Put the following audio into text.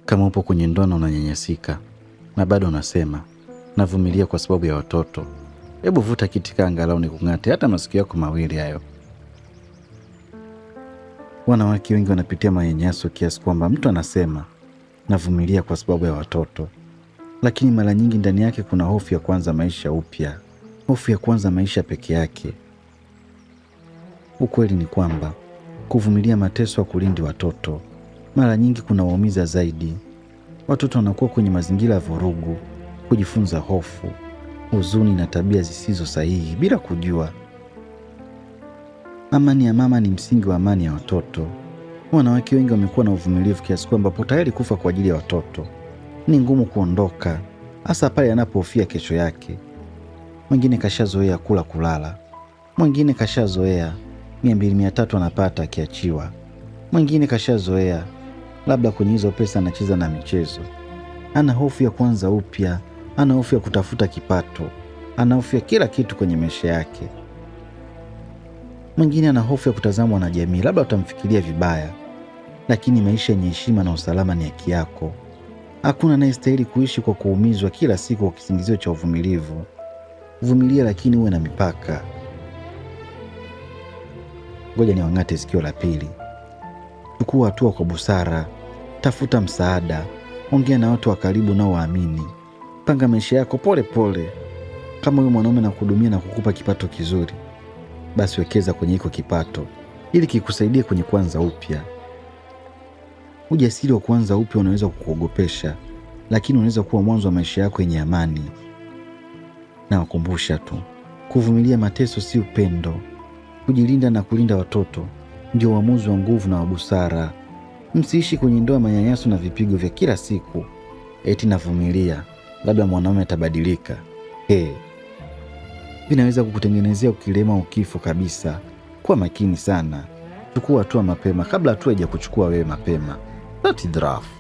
Kama upo kwenye ndoa na unanyanyasika na bado unasema navumilia kwa sababu ya watoto, hebu vuta kitika angalau nikung'ate hata masikio yako mawili hayo. Wanawake wengi wanapitia manyanyaso kiasi kwamba mtu anasema navumilia kwa sababu ya watoto, lakini mara nyingi ndani yake kuna hofu ya kuanza maisha upya, hofu ya kuanza maisha peke yake. Ukweli ni kwamba kuvumilia mateso ya kulindi watoto mara nyingi kuna waumiza zaidi. Watoto wanakuwa kwenye mazingira ya vurugu, kujifunza hofu, huzuni na tabia zisizo sahihi bila kujua. Amani ya mama ni msingi wa amani ya watoto. Wanawake wengi wamekuwa na uvumilivu kiasi kwamba wapo tayari kufa kwa ajili ya watoto. Ni ngumu kuondoka, hasa pale anapohofia kesho yake. Mwingine kashazoea kula kulala, mwingine kashazoea 200-300 anapata akiachiwa, mwingine kashazoea labda kwenye hizo pesa anacheza na michezo. Ana hofu ya kuanza upya, ana hofu ya kutafuta kipato, ana hofu ya kila kitu kwenye maisha yake. Mwingine ana hofu ya kutazamwa na jamii, labda utamfikiria vibaya. Lakini maisha yenye heshima na usalama ni haki yako. Hakuna anayestahili kuishi kwa kuumizwa kila siku kwa kisingizio cha uvumilivu. Vumilia, lakini uwe na mipaka. Ngoja niwang'ate sikio la pili. Chukua hatua kwa busara, tafuta msaada, ongea na watu wa karibu nao waamini. Panga maisha yako pole pole. Kama huyu mwanaume anakuhudumia na kukupa kipato kizuri, basi wekeza kwenye hiko kipato ili kikusaidie kwenye kuanza upya. Ujasiri wa kuanza upya unaweza kukuogopesha, lakini unaweza kuwa mwanzo wa maisha yako yenye amani. Na wakumbusha tu, kuvumilia mateso si upendo. Kujilinda na kulinda watoto ndio uamuzi wa nguvu na wa busara. Msiishi kwenye ndoa manyanyaso na vipigo vya kila siku. Eti navumilia, labda mwanaume atabadilika. Vinaweza kukutengenezea ukilema au kifo kabisa. Kuwa makini sana. Chukua hatua mapema kabla hatua haijakuchukua wewe mapema. That is rough.